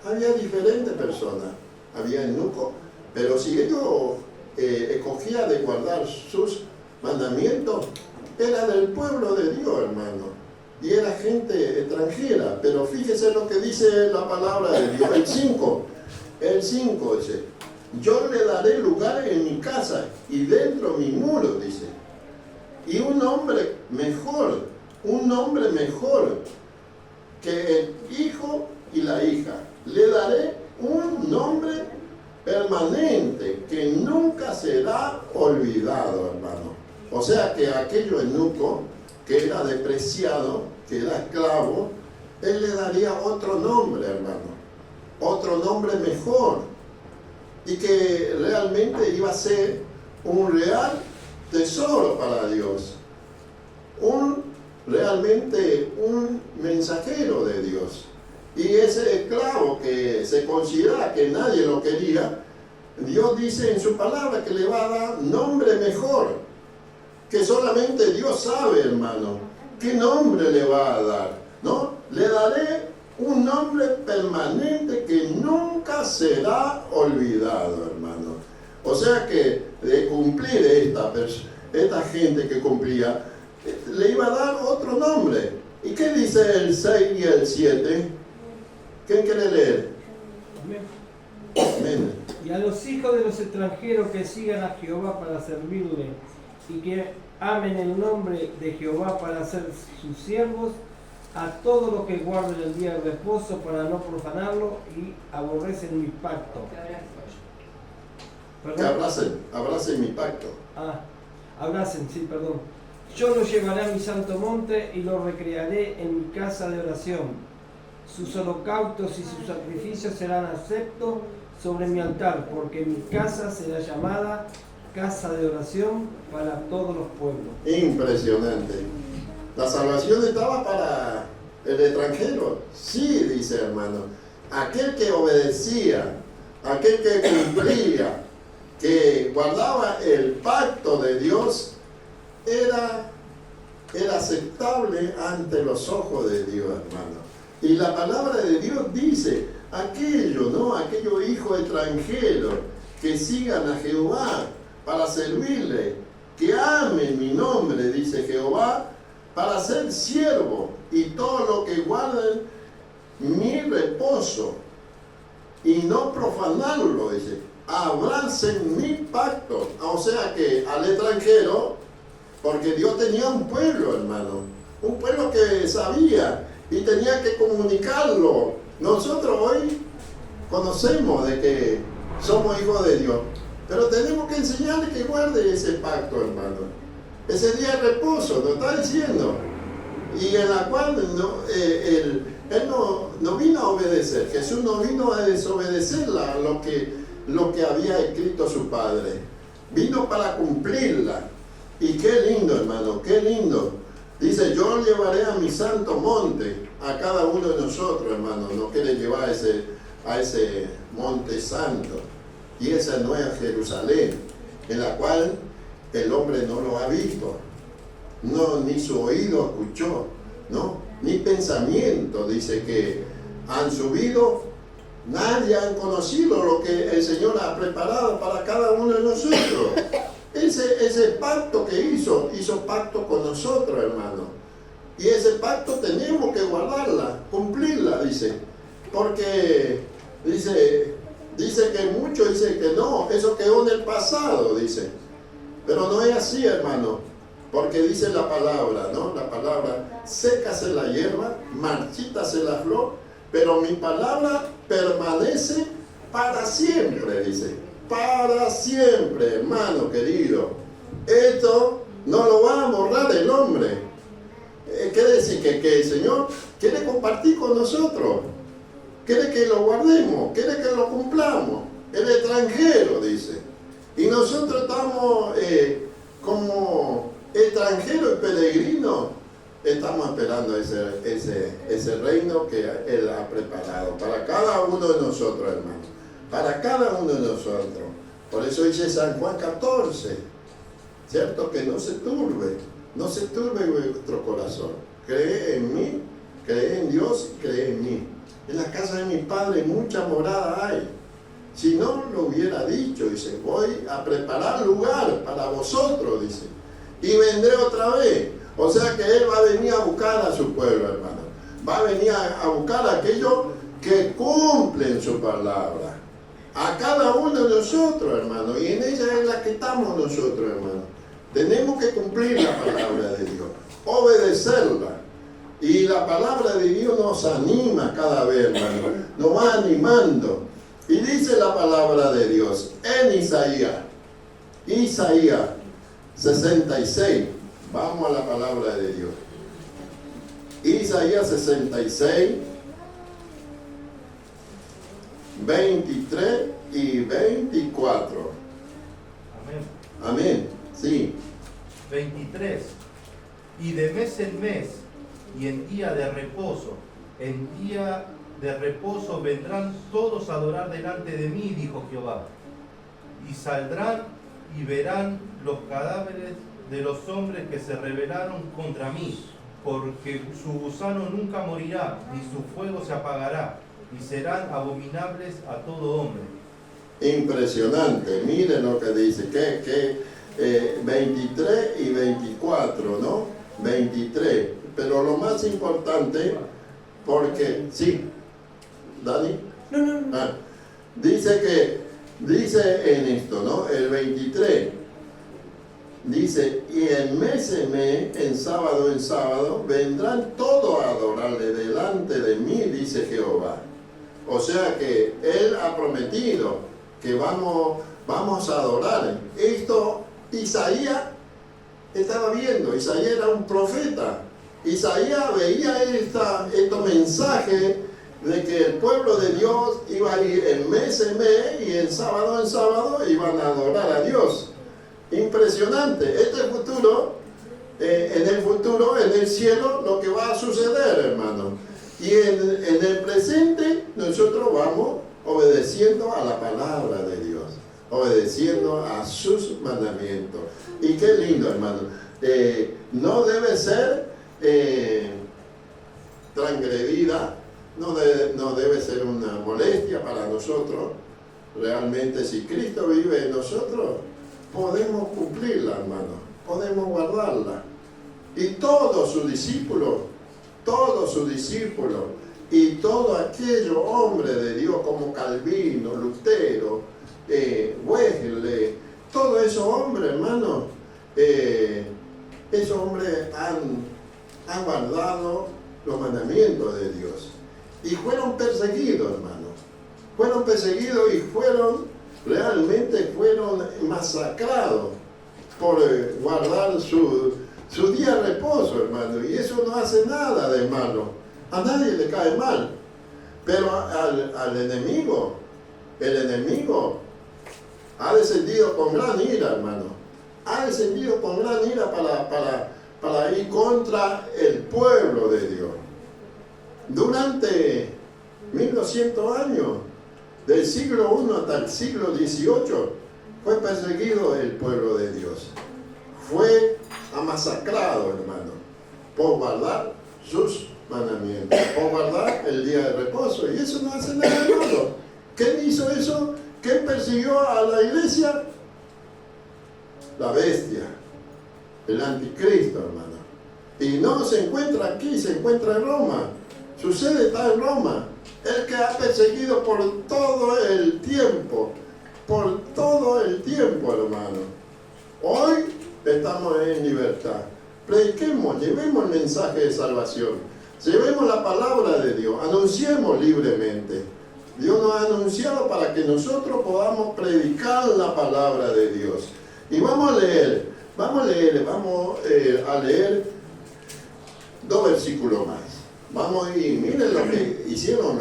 había diferentes personas. Había eunucos, pero si ellos escogían de guardar sus mandamientos, era del pueblo de Dios, hermano. Y era gente extranjera. Pero fíjese lo que dice la palabra de Dios. El 5 dice, yo le daré lugar en mi casa y dentro mi muro, dice. Y un hombre mejor que el hijo y la hija. Le daré un nombre permanente que nunca será olvidado, hermano. O sea que aquello eunuco que era despreciado, que era esclavo, él le daría otro nombre, hermano. Otro nombre mejor. y que realmente iba a ser un real tesoro para Dios, realmente un mensajero de Dios. Y ese esclavo que se considera que nadie lo quería, Dios dice en su palabra que le va a dar nombre mejor, que solamente Dios sabe, hermano, qué nombre le va a dar, ¿no? Le daré un nombre permanente que nunca será olvidado, hermano. O sea que de cumplir esta gente que cumplía, le iba a dar otro nombre. ¿Y qué dice el 6 y el 7? ¿Quién quiere leer? Amén. Y a los hijos de los extranjeros que sigan a Jehová para servirle y que amen el nombre de Jehová para ser sus siervos, a todos los que guarden el día de reposo para no profanarlo y aborrecen mi pacto. Que abracen mi pacto. Abracen, sí, perdón. Yo los llevaré a mi santo monte y los recrearé en mi casa de oración. Sus holocaustos y sus sacrificios serán aceptos sobre mi altar, porque mi casa será llamada casa de oración para todos los pueblos. Impresionante. La salvación estaba para el extranjero. Sí, dice hermano. Aquel que obedecía, aquel que cumplía, que guardaba el pacto de Dios, era aceptable ante los ojos de Dios, hermano. Y la palabra de Dios dice, aquellos hijos extranjeros que sigan a Jehová para servirle, que amen mi nombre, dice Jehová, para ser siervo, y todo lo que guarden mi reposo y no profanarlo, dice, abracen mi pacto. O sea que al extranjero, porque Dios tenía un pueblo, hermano, un pueblo que sabía y tenía que comunicarlo. Nosotros hoy conocemos de que somos hijos de Dios, pero tenemos que enseñarle que guarde ese pacto, hermano. Ese día de reposo, nos está diciendo, y en la cual él no vino a obedecer. Jesús no vino a desobedecer lo que había escrito su Padre. Vino para cumplirla. Y qué lindo, hermano, qué lindo. Dice, yo llevaré a mi santo monte, a cada uno de nosotros, hermano. No quiere llevar a ese monte santo. Y esa Nueva Jerusalén, en la cual el hombre no lo ha visto, ni su oído escuchó, ¿no? Ni pensamiento, dice que han subido, nadie ha conocido lo que el Señor ha preparado para cada uno de nosotros. Ese pacto que hizo pacto con nosotros, hermano. Y ese pacto tenemos que guardarla, cumplirla, dice. Porque dice que muchos dicen que no, eso quedó en el pasado, dice. Pero no es así, hermano, porque dice la palabra, ¿no? La palabra, sécase la hierba, marchítase la flor, pero mi palabra permanece para siempre, dice. Para siempre, hermano querido. Esto no lo va a borrar el hombre. Quiere decir que el Señor quiere compartir con nosotros. Quiere que lo guardemos, quiere que lo cumplamos. El extranjero, dice. Y nosotros estamos como extranjeros y peregrinos, estamos esperando ese reino que Él ha preparado para cada uno de nosotros, hermanos. Para cada uno de nosotros. Por eso dice San Juan 14, ¿cierto? Que no se turbe vuestro corazón. Cree en mí, cree en Dios y cree en mí. En la casa de mi Padre mucha morada hay. Si no lo hubiera dicho, dice, voy a preparar lugar para vosotros, dice, y vendré otra vez. O sea que Él va a venir a buscar a su pueblo, hermano. Va a venir a buscar a aquellos que cumplen su palabra. A cada uno de nosotros, hermano. Y en ella es la que estamos nosotros, hermano. Tenemos que cumplir la palabra de Dios, obedecerla. Y la palabra de Dios nos anima cada vez, hermano. Nos va animando. Y dice la palabra de Dios en Isaías 66. Vamos a la palabra de Dios. Isaías 66, 23 y 24. Amén. Amén. Sí. 23. Y de mes en mes, y en día de reposo vendrán todos a adorar delante de mí, dijo Jehová. Y saldrán y verán los cadáveres de los hombres que se rebelaron contra mí, porque su gusano nunca morirá, ni su fuego se apagará, y serán abominables a todo hombre. Impresionante. Miren lo que dice. 23 y 24, ¿no? 23. Pero lo más importante, porque, sí, Dani. Ah, dice en esto, ¿no? El 23. Dice, y en mes, en sábado, vendrán todos a adorarle delante de mí, dice Jehová. O sea que Él ha prometido que vamos a adorar. Esto Isaías estaba viendo, Isaías era un profeta. Isaías veía estos mensajes de que el pueblo de Dios iba a ir en mes y en sábado iban a adorar a Dios. Impresionante. Este futuro, en el cielo, lo que va a suceder, hermano. Y en el presente, nosotros vamos obedeciendo a la palabra de Dios, obedeciendo a sus mandamientos. Y qué lindo, hermano. No debe ser transgredida, no debe ser una molestia para nosotros. Realmente, si Cristo vive en nosotros, podemos cumplirla, hermano, podemos guardarla. Y todos sus discípulos y todo aquello hombre de Dios como Calvino, Lutero, Wesley, todos esos hombres, hermano, esos hombres han guardado los mandamientos de Dios y fueron perseguidos, hermano, y realmente fueron masacrados por guardar su día de reposo, hermano, y eso no hace nada de malo, a nadie le cae mal, pero al enemigo, el enemigo ha descendido con gran ira, hermano, ha descendido con gran ira para ir contra el pueblo de Dios. Durante 1200 años, del siglo I hasta el siglo XVIII, fue perseguido el pueblo de Dios. Fue masacrado, hermano, por guardar sus mandamientos, por guardar el día de reposo. Y eso no hace nada de malo. ¿Quién hizo eso? ¿Quién persiguió a la iglesia? La bestia, el anticristo, hermano. Y no se encuentra aquí, se encuentra en Roma. Su sede está en Roma. El que ha perseguido por todo el tiempo, hermano. Hoy estamos en libertad. Prediquemos, llevemos el mensaje de salvación. Llevemos la palabra de Dios, anunciemos libremente. Dios nos ha anunciado para que nosotros podamos predicar la palabra de Dios. Y vamos a leer dos versículos más. Vamos y miren lo que hicieron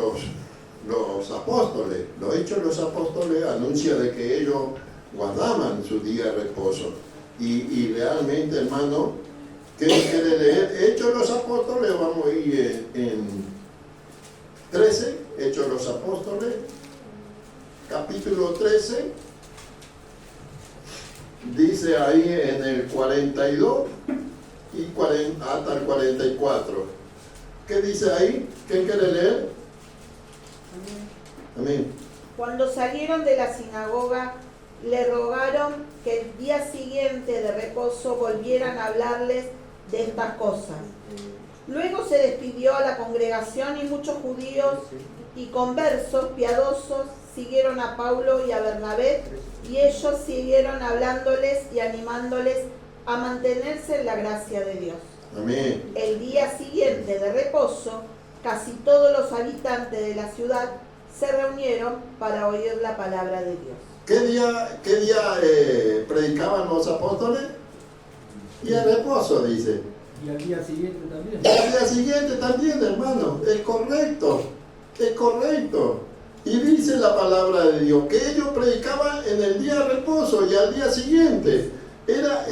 los apóstoles. Los hechos de los apóstoles anuncian de que ellos guardaban su día de reposo. Y realmente, hermano, ¿qué quiere leer? Hechos de los apóstoles, vamos a ir en 13, Hechos de los apóstoles, capítulo 13, dice ahí en el 42 hasta el 44. ¿Qué dice ahí? ¿Quién quiere leer? Amén. Cuando salieron de la sinagoga, le rogaron que el día siguiente de reposo volvieran a hablarles de estas cosas. Luego se despidió a la congregación y muchos judíos y conversos piadosos siguieron a Pablo y a Bernabé, y ellos siguieron hablándoles y animándoles a mantenerse en la gracia de Dios. Amén. El día siguiente de reposo, casi todos los habitantes de la ciudad se reunieron para oír la palabra de Dios. ¿Qué día predicaban los apóstoles? Y el reposo, dice. Y al día siguiente también. Y al día siguiente también, hermano. Es correcto. Y dice la palabra de Dios que ellos predicaban en el día de reposo y al día siguiente. Era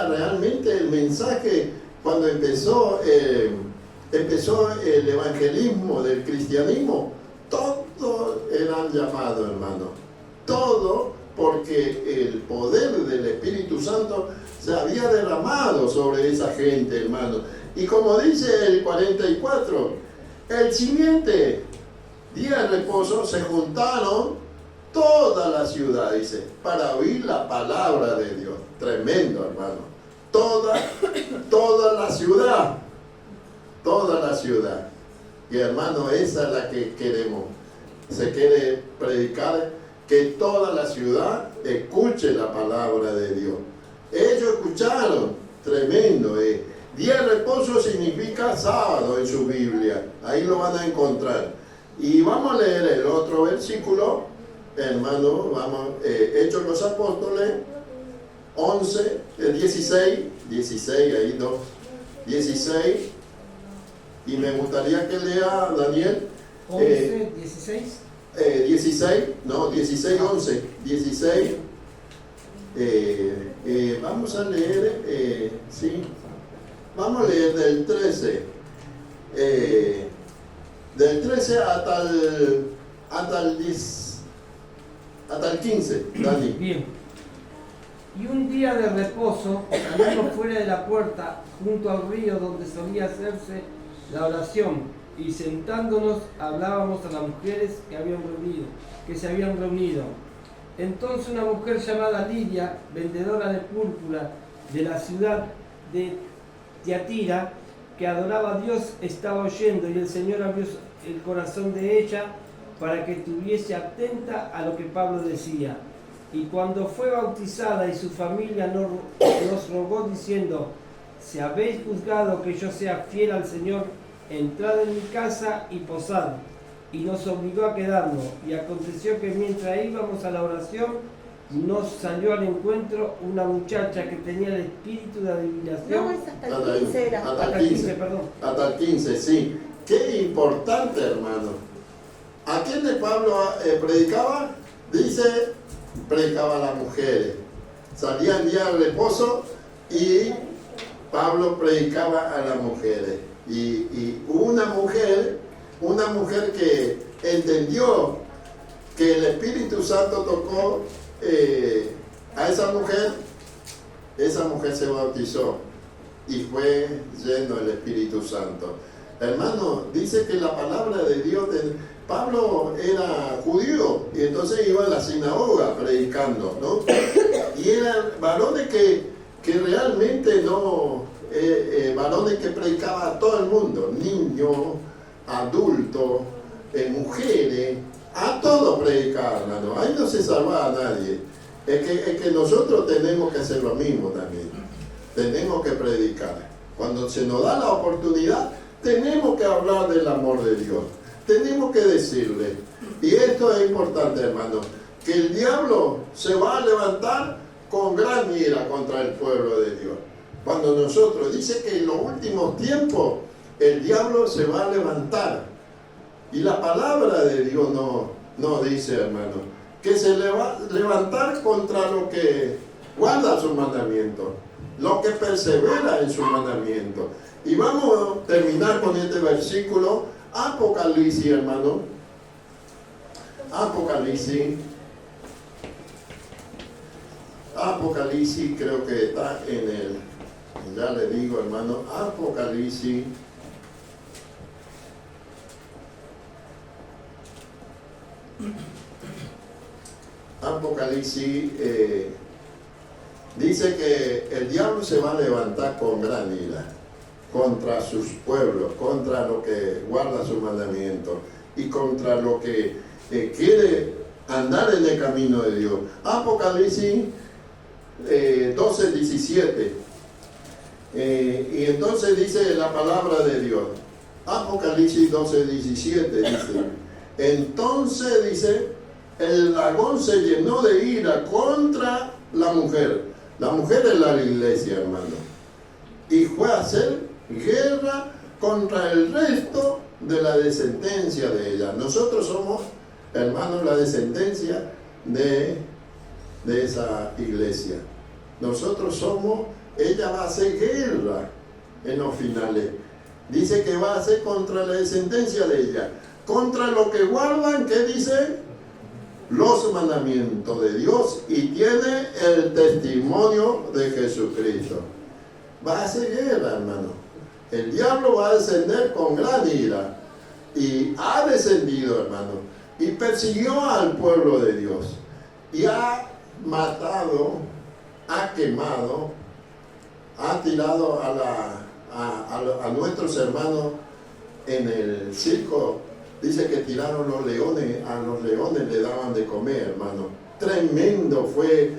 realmente el mensaje cuando empezó el evangelismo del cristianismo. Todos eran llamados, hermano. Todo, porque el poder del Espíritu Santo se había derramado sobre esa gente, hermano. Y como dice el 44, el siguiente día de reposo se juntaron toda la ciudad, dice, para oír la palabra de Dios. Tremendo, hermano. Toda la ciudad. Toda la ciudad. Y hermano, esa es la que queremos. Se quiere predicar que toda la ciudad escuche la palabra de Dios. Ellos escucharon. Tremendo. Día de reposo significa sábado en su Biblia. Ahí lo van a encontrar. Y vamos a leer el otro versículo, hermano. Vamos, Hechos de los Apóstoles 11, 16, ahí 16. Y me gustaría que lea Daniel 11, 16. 11. 16. Vamos a leer, sí. Vamos a leer del 13. Del 13 hasta el 15, Dani. Bien. Y un día de reposo, salimos fuera de la puerta, junto al río donde solía hacerse la oración, y sentándonos hablábamos a las mujeres que se habían reunido. Entonces una mujer llamada Lidia, vendedora de púrpura de la ciudad de Tiatira, que adoraba a Dios, estaba oyendo, y el Señor abrió el corazón de ella para que estuviese atenta a lo que Pablo decía. Y cuando fue bautizada y su familia nos rogó diciendo: si habéis juzgado que yo sea fiel al Señor, entrad en mi casa y posad. Y nos obligó a quedarnos. Y aconteció que mientras íbamos a la oración, nos salió al encuentro una muchacha que tenía el espíritu de adivinación. No, es hasta el 15 era. Hasta el 15, perdón. Hasta el 15, sí. Qué importante, hermano. ¿A quién de Pablo predicaba? Dice, predicaba a las mujeres. Salía el día de reposo y Pablo predicaba a las mujeres. Y una mujer que entendió que el Espíritu Santo tocó a esa mujer se bautizó y fue lleno del Espíritu Santo. Hermano, dice que la palabra de Dios, Pablo era judío y entonces iba a la sinagoga predicando, ¿no? Y eran varones que realmente varones que predicaban a todo el mundo, niños, adultos, mujeres, a todos predicaban, hermano. Ahí no se salvaba a nadie. Es que nosotros tenemos que hacer lo mismo también. Tenemos que predicar. Cuando se nos da la oportunidad, tenemos que hablar del amor de Dios. Tenemos que decirle. Y esto es importante, hermano, que el diablo se va a levantar con gran ira contra el pueblo de Dios. Cuando nosotros, dice que en los últimos tiempos, el diablo se va a levantar. Y la palabra de Dios no dice, hermano, que se le va a levantar contra lo que guarda sus mandamientos, lo que persevera en sus mandamientos. Y vamos a terminar con este versículo, Apocalipsis, hermano. Apocalipsis, creo que está en el, ya le digo, hermano, Apocalipsis. Apocalipsis dice que el diablo se va a levantar con gran ira contra sus pueblos, contra lo que guarda sus mandamientos y contra lo que quiere andar en el camino de Dios. Apocalipsis 12, 17. Y entonces dice la palabra de Dios. Apocalipsis 12, 17 dice: entonces dice, el dragón se llenó de ira contra la mujer. La mujer es la iglesia, hermano. Y fue a hacer guerra contra el resto de la descendencia de ella. Nosotros somos hermanos, la descendencia de esa iglesia. Nosotros somos, ella va a hacer guerra en los finales. Dice que va a hacer contra la descendencia de ella, contra lo que guardan, ¿qué dice? Los mandamientos de Dios y tiene el testimonio de Jesucristo. Va a hacer guerra, hermano. El diablo va a descender con gran ira y ha descendido, hermano, y persiguió al pueblo de Dios y ha matado, ha quemado, ha tirado a nuestros hermanos en el circo. Dice que tiraron los leones, a los leones le daban de comer, hermano. Tremendo fue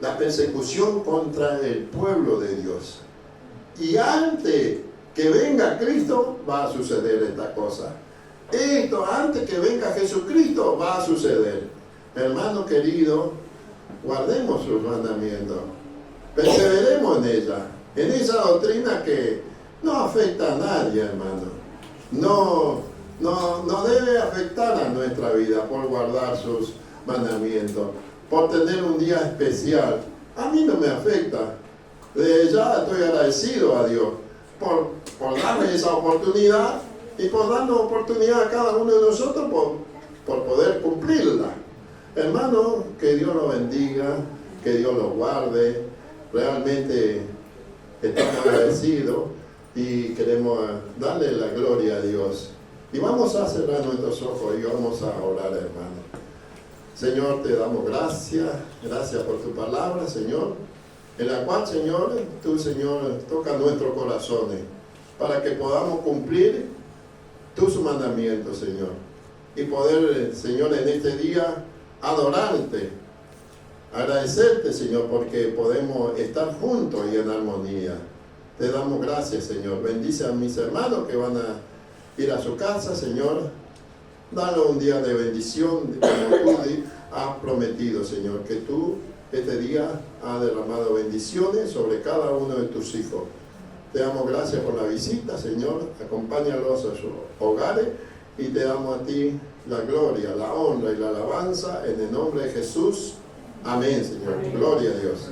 la persecución contra el pueblo de Dios. Y antes que venga Cristo va a suceder esta cosa. Esto antes que venga Jesucristo va a suceder. Hermano querido, guardemos sus mandamientos. Perseveremos en ella. En esa doctrina que no afecta a nadie, hermano. No debe afectar a nuestra vida por guardar sus mandamientos, por tener un día especial. A mí no me afecta. Ya estoy agradecido a Dios por darme esa oportunidad y por darnos oportunidad a cada uno de nosotros por poder cumplirla. Hermano, que Dios lo bendiga, que Dios lo guarde. Realmente estamos agradecidos y queremos darle la gloria a Dios. Y vamos a cerrar nuestros ojos y vamos a orar, hermano. Señor, te damos gracias por tu palabra, Señor, en la cual, Señor, tú, Señor, toca nuestros corazones para que podamos cumplir tus mandamientos, Señor, y poder, Señor, en este día adorarte, agradecerte, Señor, porque podemos estar juntos y en armonía. Te damos gracias, Señor. Bendice a mis hermanos que van a ir a su casa, Señor. Dale un día de bendición, como tú has prometido, Señor, que tú este día has derramado bendiciones sobre cada uno de tus hijos. Te damos gracias por la visita, Señor. Acompáñalos a sus hogares y te damos a ti la gloria, la honra y la alabanza en el nombre de Jesús. Amén, Señor. Gloria a Dios.